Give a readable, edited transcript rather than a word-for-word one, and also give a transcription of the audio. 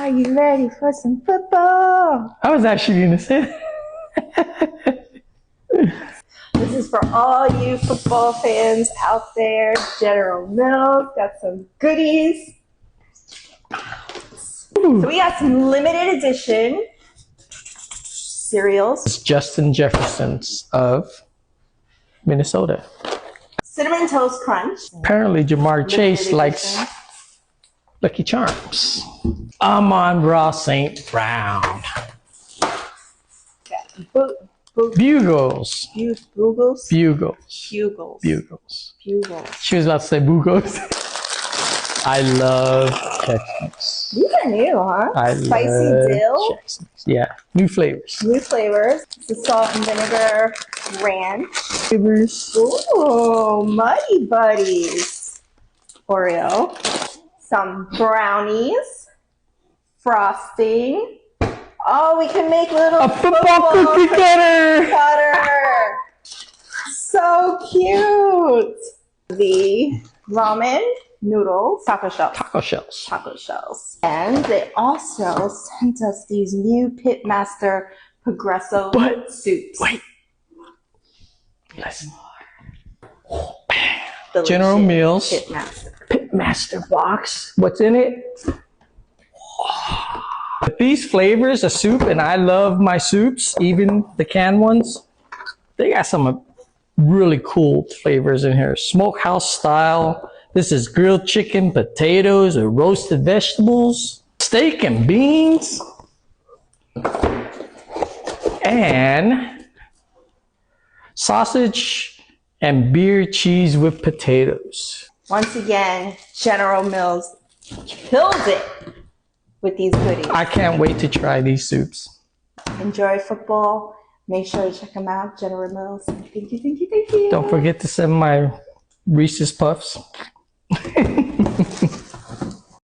Are you ready for some football? I was actually going to say that. This is for all you football fans out there. General Mills got some goodies. Ooh. So we got some limited edition cereals. It's Justin Jefferson's of Minnesota. Cinnamon Toast Crunch. Apparently Jamar Chase edition. likes Lucky Charms. Amon Ross St. Brown. Bugles. Bugles. Bugles. Bugles. Bugles. Bugles. She was about to say Bugles. I love Chex Mix. These are new, huh? Spicy dill. Chex Mix. Yeah, new flavors. New flavors. The salt and vinegar ranch. Flavors. Ooh, Muddy Buddies. Oreo. Some brownies. Frosting. Oh, we can make little A football cookie cutter. So cute. The ramen noodles. Taco shells. Taco shells. Taco shells. And they also sent us these new Pitmaster Progresso Soups. Wait. Listen. Delicious. General Mills. Pitmaster box. What's in it? With these flavors of soup, and I love my soups, even the canned ones, they got some really cool flavors in here. Smokehouse style. This is grilled chicken, potatoes, or roasted vegetables, steak and beans, and sausage and beer cheese with potatoes. Once again, General Mills killed it with these goodies. I can't wait to try these soups. Enjoy football. Make sure to check them out, General Mills. Thank you. Don't forget to send my Reese's Puffs.